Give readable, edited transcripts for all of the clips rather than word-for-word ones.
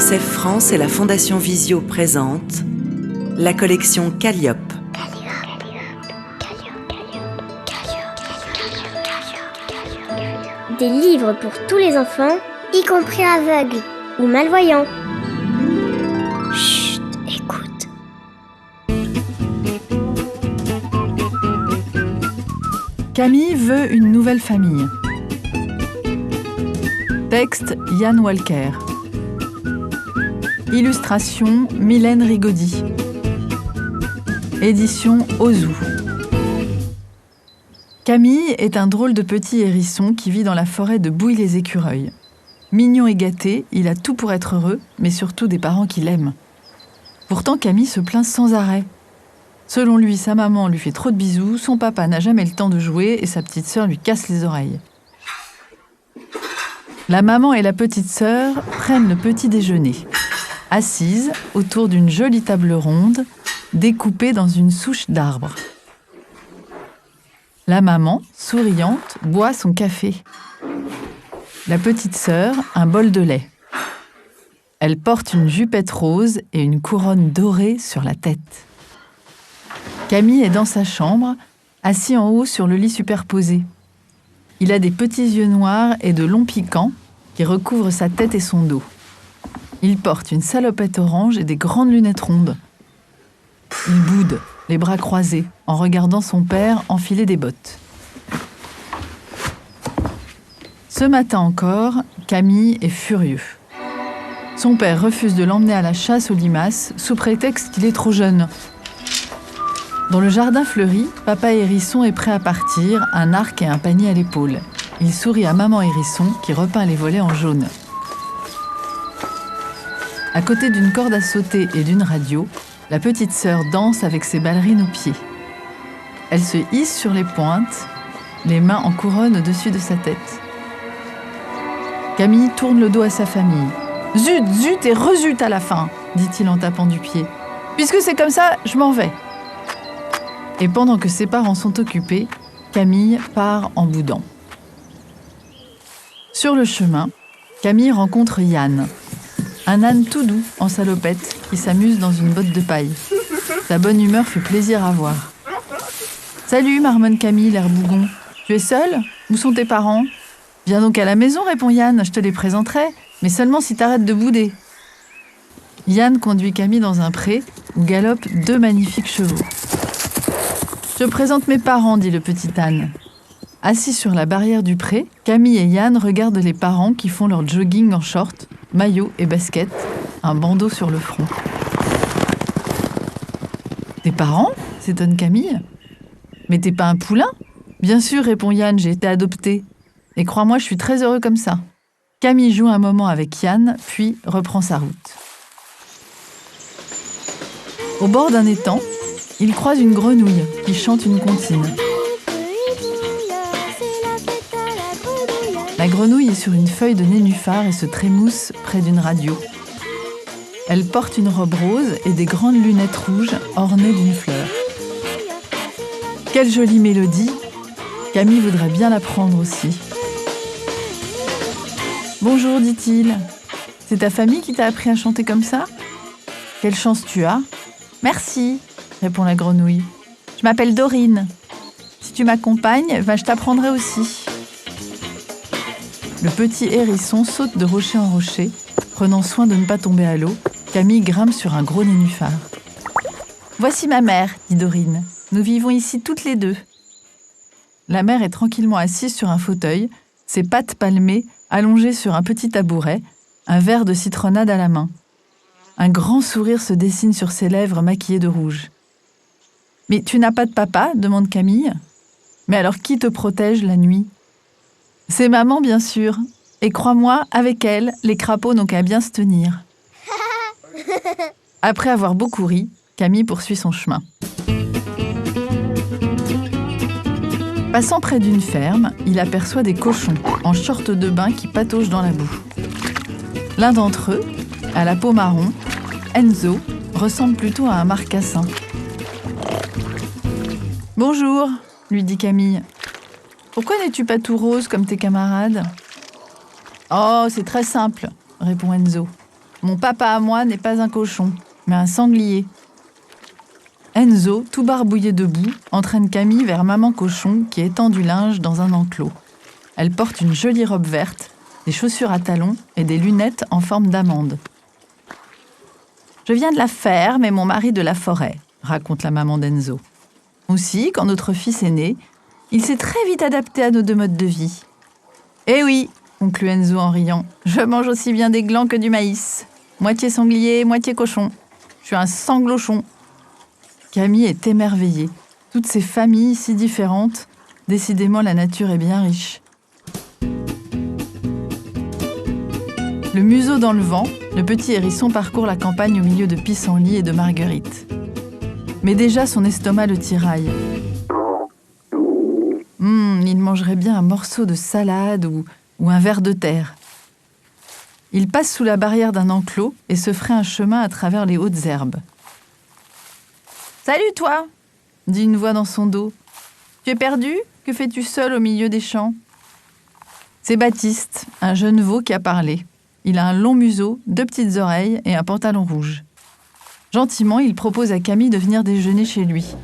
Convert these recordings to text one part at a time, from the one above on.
UNICEF France et la Fondation Visio présentent la collection Calliope. Des livres pour tous les enfants, y compris aveugles ou malvoyants. Chut, écoute. Camille veut une nouvelle famille. Texte Yann Walker. Illustration Mylène Rigaudy. Édition Ozu. Camille est un drôle de petit hérisson qui vit dans la forêt de Bouille-les-Écureuils. Mignon et gâté, il a tout pour être heureux, mais surtout des parents qui l'aiment. Pourtant, Camille se plaint sans arrêt. Selon lui, sa maman lui fait trop de bisous, son papa n'a jamais le temps de jouer et sa petite sœur lui casse les oreilles. La maman et la petite sœur prennent le petit déjeuner, assises autour d'une jolie table ronde, découpée dans une souche d'arbre. La maman, souriante, boit son café. La petite sœur, un bol de lait. Elle porte une jupette rose et une couronne dorée sur la tête. Camille est dans sa chambre, assis en haut sur le lit superposé. Il a des petits yeux noirs et de longs piquants qui recouvrent sa tête et son dos. Il porte une salopette orange et des grandes lunettes rondes. Il boude, les bras croisés, en regardant son père enfiler des bottes. Ce matin encore, Camille est furieux. Son père refuse de l'emmener à la chasse aux limaces sous prétexte qu'il est trop jeune. Dans le jardin fleuri, papa hérisson est prêt à partir, un arc et un panier à l'épaule. Il sourit à maman hérisson qui repeint les volets en jaune. À côté d'une corde à sauter et d'une radio, la petite sœur danse avec ses ballerines aux pieds. Elle se hisse sur les pointes, les mains en couronne au-dessus de sa tête. Camille tourne le dos à sa famille. « Zut, zut et rezut à la fin !» dit-il en tapant du pied. « Puisque c'est comme ça, je m'en vais !» Et pendant que ses parents sont occupés, Camille part en boudant. Sur le chemin, Camille rencontre Yann, un âne tout doux en salopette qui s'amuse dans une botte de paille. Sa bonne humeur fait plaisir à voir. « Salut, marmonne Camille, l'air bougon. Tu es seule ? Où sont tes parents ? » « Viens donc à la maison, répond Yann, je te les présenterai, mais seulement si t'arrêtes de bouder. » Yann conduit Camille dans un pré où galopent deux magnifiques chevaux. « Je présente mes parents, dit le petit âne. » Assis sur la barrière du pré, Camille et Yann regardent les parents qui font leur jogging en short, maillot et basket, un bandeau sur le front. « Tes parents ?» s'étonne Camille. « Mais t'es pas un poulain ?» ?»« Bien sûr, répond Yann, j'ai été adopté. Et crois-moi, je suis très heureux comme ça. » Camille joue un moment avec Yann, puis reprend sa route. Au bord d'un étang, il croise une grenouille qui chante une comptine. La grenouille est sur une feuille de nénuphar et se trémousse près d'une radio. Elle porte une robe rose et des grandes lunettes rouges ornées d'une fleur. Quelle jolie mélodie! Camille voudrait bien l'apprendre aussi. « Bonjour, dit-il. C'est ta famille qui t'a appris à chanter comme ça ? Quelle chance tu as !»« Merci, répond la grenouille. Je m'appelle Dorine. Si tu m'accompagnes, je t'apprendrai aussi. » Le petit hérisson saute de rocher en rocher, prenant soin de ne pas tomber à l'eau. Camille grimpe sur un gros nénuphar. « Voici ma mère, dit Dorine. Nous vivons ici toutes les deux. » La mère est tranquillement assise sur un fauteuil, ses pattes palmées, allongées sur un petit tabouret, un verre de citronnade à la main. Un grand sourire se dessine sur ses lèvres maquillées de rouge. « Mais tu n'as pas de papa ?» demande Camille. « Mais alors qui te protège la nuit ?»« C'est maman, bien sûr. Et crois-moi, avec elle, les crapauds n'ont qu'à bien se tenir. » Après avoir beaucoup ri, Camille poursuit son chemin. Passant près d'une ferme, il aperçoit des cochons en short de bain qui pataugent dans la boue. L'un d'entre eux, à la peau marron, Enzo, ressemble plutôt à un marcassin. « Bonjour, lui dit Camille. Pourquoi n'es-tu pas tout rose comme tes camarades ? Oh, c'est très simple, répond Enzo. Mon papa à moi n'est pas un cochon, mais un sanglier. » Enzo, tout barbouillé de boue, entraîne Camille vers maman cochon qui étend du linge dans un enclos. Elle porte une jolie robe verte, des chaussures à talons et des lunettes en forme d'amande. « Je viens de la ferme et mon mari de la forêt », raconte la maman d'Enzo. Aussi, quand notre fils est né, il s'est très vite adapté à nos deux modes de vie. « Eh oui !» conclut Enzo en riant. « Je mange aussi bien des glands que du maïs. Moitié sanglier, moitié cochon. Je suis un sanglochon. » Camille est émerveillée. Toutes ces familles si différentes, décidément la nature est bien riche. Le museau dans le vent, le petit hérisson parcourt la campagne au milieu de pissenlits et de marguerites. Mais déjà son estomac le tiraille. Il mangerait bien un morceau de salade ou un ver de terre. Il passe sous la barrière d'un enclos et se ferait un chemin à travers les hautes herbes. « Salut toi !» dit une voix dans son dos. « Tu es perdu ? Que fais-tu seul au milieu des champs ?» C'est Baptiste, un jeune veau qui a parlé. Il a un long museau, 2 petites oreilles et un pantalon rouge. Gentiment, il propose à Camille de venir déjeuner chez lui.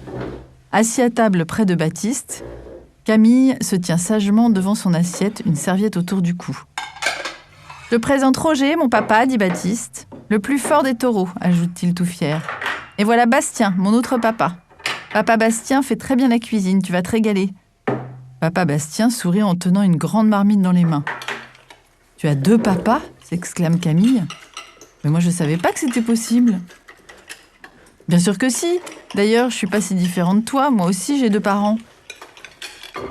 Assis à table près de Baptiste, Camille se tient sagement devant son assiette, une serviette autour du cou. « Je présente Roger, mon papa, dit Baptiste. Le plus fort des taureaux, ajoute-t-il tout fier. Et voilà Bastien, mon autre papa. Papa Bastien fait très bien la cuisine, tu vas te régaler. » Papa Bastien sourit en tenant une grande marmite dans les mains. « Tu as 2 papas ?» s'exclame Camille. « Mais moi je savais pas que c'était possible. » « Bien sûr que si. D'ailleurs, je suis pas si différente de toi, moi aussi j'ai 2 parents. »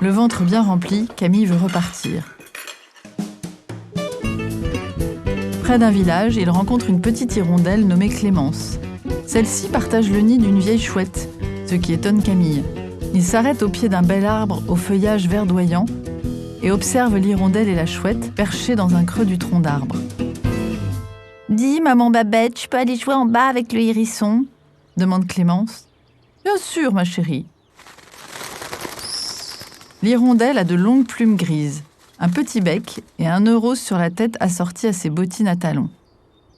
Le ventre bien rempli, Camille veut repartir. Près d'un village, il rencontre une petite hirondelle nommée Clémence. Celle-ci partage le nid d'une vieille chouette, ce qui étonne Camille. Il s'arrête au pied d'un bel arbre au feuillage verdoyant et observe l'hirondelle et la chouette perchées dans un creux du tronc d'arbre. « Dis, maman Babette, je peux aller jouer en bas avec le hérisson ?» demande Clémence. « Bien sûr, ma chérie. » L'hirondelle a de longues plumes grises, un petit bec et un nœud rose sur la tête assorti à ses bottines à talons.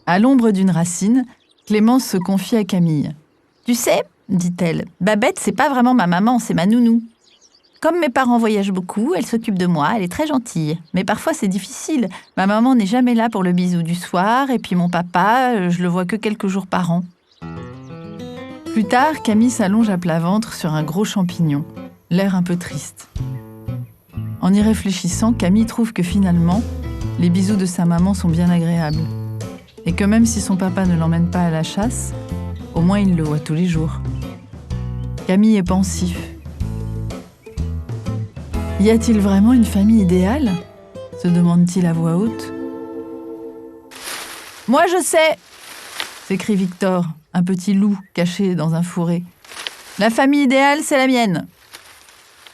À l'ombre d'une racine, Clémence se confie à Camille. « Tu sais, dit-elle, Babette, c'est pas vraiment ma maman, c'est ma nounou. Comme mes parents voyagent beaucoup, elle s'occupe de moi, elle est très gentille. Mais parfois c'est difficile. Ma maman n'est jamais là pour le bisou du soir, et puis mon papa, je le vois que quelques jours par an. » Plus tard, Camille s'allonge à plat ventre sur un gros champignon, l'air un peu triste. En y réfléchissant, Camille trouve que finalement, les bisous de sa maman sont bien agréables. Et que même si son papa ne l'emmène pas à la chasse, au moins il le voit tous les jours. Camille est pensif. Y a-t-il vraiment une famille idéale ? Se demande-t-il à voix haute. « Moi je sais !» s'écrie Victor, un petit loup caché dans un fourré. « La famille idéale, c'est la mienne !»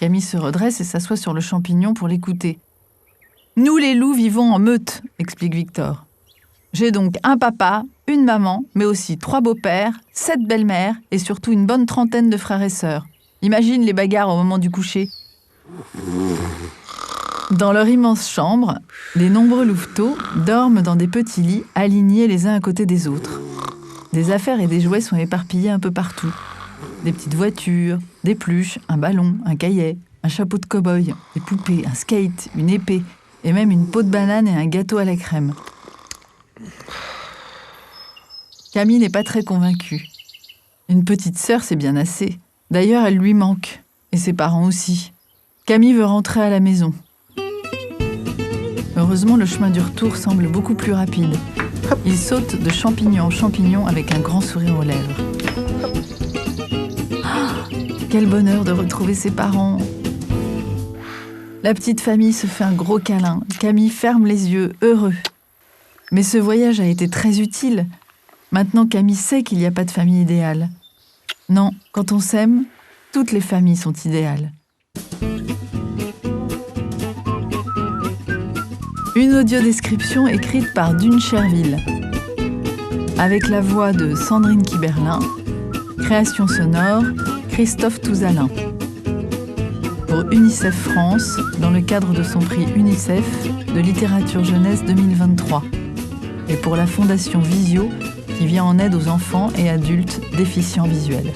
Camille se redresse et s'assoit sur le champignon pour l'écouter. « Nous les loups vivons en meute !» explique Victor. « J'ai donc un papa, une maman, mais aussi 3 beaux-pères, 7 belles-mères et surtout une bonne trentaine de frères et sœurs. Imagine les bagarres au moment du coucher. » Dans leur immense chambre, les nombreux louveteaux dorment dans des petits lits alignés les uns à côté des autres. Des affaires et des jouets sont éparpillés un peu partout. Des petites voitures, des pluches, un ballon, un cahier, un chapeau de cow-boy, des poupées, un skate, une épée et même une peau de banane et un gâteau à la crème. Camille n'est pas très convaincue. Une petite sœur, c'est bien assez. D'ailleurs, elle lui manque. Et ses parents aussi. Camille veut rentrer à la maison. Heureusement, le chemin du retour semble beaucoup plus rapide. Il saute de champignon en champignon avec un grand sourire aux lèvres. Quel bonheur de retrouver ses parents! La petite famille se fait un gros câlin. Camille ferme les yeux, heureux. Mais ce voyage a été très utile. Maintenant, Camille sait qu'il n'y a pas de famille idéale. Non, quand on s'aime, toutes les familles sont idéales. Une audiodescription écrite par Dune Cherville. Avec la voix de Sandrine Kiberlin. Création sonore, Christophe Touzalin. Pour UNICEF France, dans le cadre de son prix UNICEF de littérature jeunesse 2023. et pour la Fondation Visio qui vient en aide aux enfants et adultes déficients visuels.